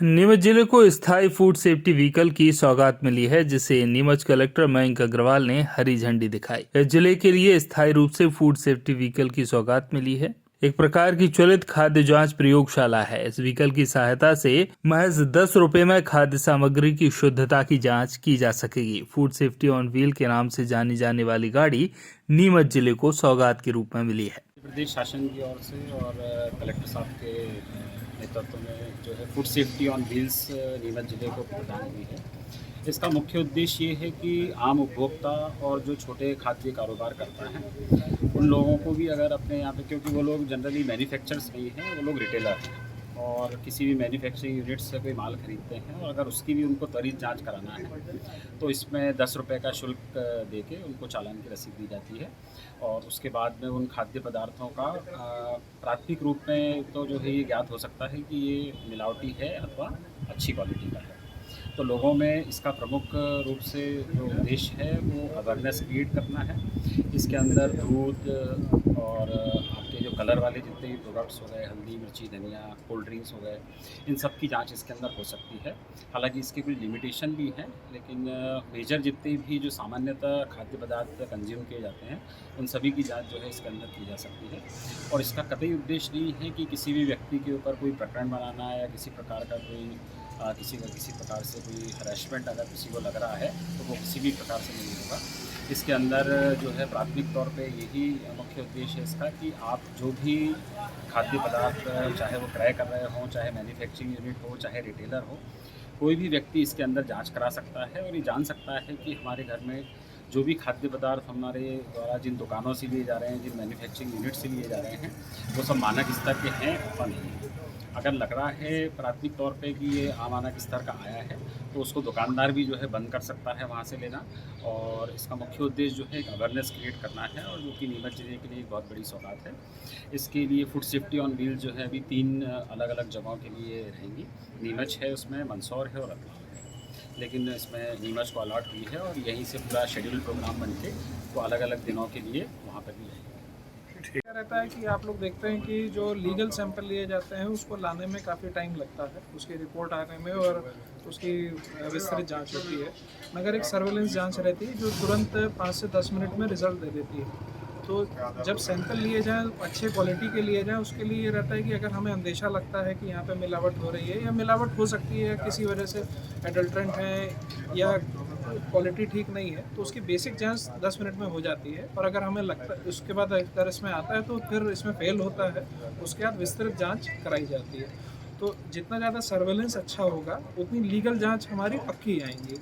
नीमच जिले को स्थायी फूड सेफ्टी व्हीकल की सौगात मिली है, जिसे नीमच कलेक्टर मयंक अग्रवाल ने हरी झंडी दिखाई। जिले के लिए स्थायी रूप से फूड सेफ्टी व्हीकल की सौगात मिली है। एक प्रकार की चलित खाद्य जांच प्रयोगशाला है। इस व्हीकल की सहायता से महज 10 रुपए में खाद्य सामग्री की शुद्धता की जांच की जा सकेगी। फूड सेफ्टी ऑन व्हील के नाम से जानी जाने वाली गाड़ी नीमच जिले को सौगात के रूप में मिली है। प्रदेश शासन की ओर से और कलेक्टर साहब के नेतृत्व में जो है food safety on wheels Neemuch जिले को प्रदान हुई है। इसका मुख्य उद्देश्य ये है कि आम उपभोक्ता और जो छोटे खाद्य कारोबार करता है उन लोगों को भी अगर अपने यहाँ पे, क्योंकि वो लोग जनरली मैन्युफैक्चरर्स नहीं हैं, वो लोग रिटेलर हैं और किसी भी मैन्युफैक्चरिंग यूनिट से कोई माल खरीदते हैं और अगर उसकी भी उनको त्वरित जांच कराना है तो इसमें 10 रुपये का शुल्क दे के उनको चालान की रसीद दी जाती है। और उसके बाद में उन खाद्य पदार्थों का प्राथमिक रूप में तो जो है ये ज्ञात हो सकता है कि ये मिलावटी है अथवा अच्छी क्वालिटी का है। तो लोगों में इसका प्रमुख रूप से जो उद्देश्य है वो अवेयरनेस क्रिएट करना है। इसके अंदर दूध और आपके जो कलर वाले जितने भी प्रोडक्ट्स हो गए, हल्दी, मिर्ची, धनिया, कोल्ड ड्रिंक्स हो गए, इन सब की जांच इसके अंदर हो सकती है। हालांकि इसकी कुछ लिमिटेशन भी हैं, लेकिन मेजर जितने भी जो सामान्यतः खाद्य पदार्थ कंज्यूम किए जाते हैं उन सभी की जांच जो है इसके अंदर की जा सकती है। और इसका कतई उद्देश्य नहीं है कि किसी भी व्यक्ति के ऊपर कोई प्रकरण बनाना या किसी प्रकार का कोई किसी प्रकार से कोई हरेसमेंट अगर किसी को लग रहा है तो वो किसी भी प्रकार से नहीं होगा। इसके अंदर जो है प्राथमिक तौर पे यही मुख्य उद्देश्य है इसका कि आप जो भी खाद्य पदार्थ चाहे वो क्रय कर रहे हों, चाहे मैन्युफैक्चरिंग यूनिट हो, चाहे रिटेलर हो, कोई भी व्यक्ति इसके अंदर जांच करा सकता है और ये जान सकता है कि हमारे घर में जो भी खाद्य पदार्थ हमारे द्वारा जिन दुकानों से लिए जा रहे हैं, जिन मैन्युफैक्चरिंग यूनिट से लिए जा रहे हैं, वो सब मानक स्तर के हैं अथवा नहीं है। अगर लग रहा है प्राथमिक तौर पे कि ये अमानक स्तर का आया है तो उसको दुकानदार भी जो है बंद कर सकता है वहाँ से लेना। और इसका मुख्य उद्देश्य जो है एक अवेयरनेस क्रिएट करना है और जो कि नीमच जिले के लिए एक बहुत बड़ी सौगात है। इसके लिए फूड सेफ्टी ऑन व्हील जो है अभी 3 अलग अलग जगहों के लिए रहेंगी। नीमच है, उसमें मंदसौर है और रतलाम है, लेकिन इसमें नीमच को अलॉट हुई है और यहीं से पूरा शेड्यूल प्रोग्राम बन के वो अलग अलग दिनों के लिए वहाँ पर भी रहेंगे। क्या रहता है कि आप लोग देखते हैं कि जो लीगल सैंपल लिए जाते हैं उसको लाने में काफ़ी टाइम लगता है, उसकी रिपोर्ट आने में और उसकी विस्तृत जांच होती है। मगर एक सर्वेलेंस जांच रहती है जो तुरंत 5 से 10 मिनट में रिजल्ट दे देती है। तो जब सैंपल लिए जाएँ, अच्छे क्वालिटी के लिए जाएँ, उसके लिए ये रहता है कि अगर हमें अंदेशा लगता है कि यहाँ पे मिलावट हो रही है या मिलावट हो सकती है, किसी वजह से एडल्ट्रेंट है या क्वालिटी ठीक नहीं है, तो उसकी बेसिक जांच 10 मिनट में हो जाती है। और अगर हमें लगता है उसके बाद अगर इसमें आता है तो फिर इसमें फेल होता है, उसके बाद विस्तृत जांच कराई जाती है। तो जितना ज़्यादा सर्वेलेंस अच्छा होगा उतनी लीगल जांच हमारी पक्की आएंगी,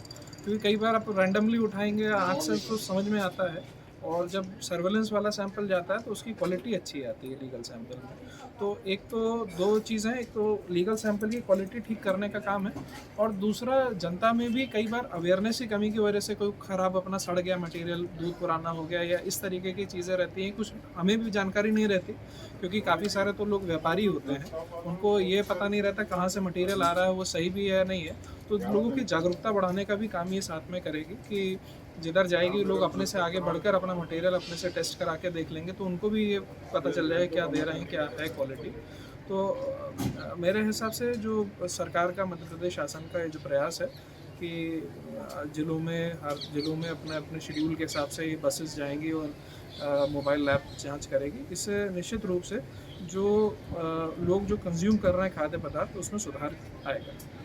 क्योंकि कई बार आप रैंडमली उठाएंगे, आँख से तो समझ में आता है, और जब सर्वेलेंस वाला सैंपल जाता है तो उसकी क्वालिटी अच्छी आती है लीगल सैंपल में। तो एक तो 2 चीज़ें, एक तो लीगल सैंपल की क्वालिटी ठीक करने का काम है, और दूसरा जनता में भी कई बार अवेयरनेस की कमी की वजह से कोई ख़राब अपना सड़ गया मटेरियल, दूध पुराना हो गया या इस तरीके की चीज़ें रहती हैं, कुछ हमें भी जानकारी नहीं रहती, क्योंकि काफ़ी सारे तो लोग व्यापारी होते हैं, उनको ये पता नहीं रहता कहाँ से मटेरियल आ रहा है, वो सही भी है या नहीं है। तो लोगों की जागरूकता बढ़ाने का भी काम ये साथ में करेगी कि जिधर जाएगी लोग अपने से आगे बढ़कर अपना मटेरियल अपने से टेस्ट करा के देख लेंगे, तो उनको भी ये पता चल जाएगा क्या दे रहे हैं, क्या है क्वालिटी। तो मेरे हिसाब से जो सरकार का, मध्य प्रदेश शासन का ये जो प्रयास है कि ज़िलों में, हर ज़िलों में अपने अपने शेड्यूल के हिसाब से ये बसेस जाएंगी और मोबाइल ऐप जांच करेगी, इससे निश्चित रूप से जो लोग जो कंज्यूम कर रहे हैं खाद्य पदार्थ उसमें सुधार आएगा।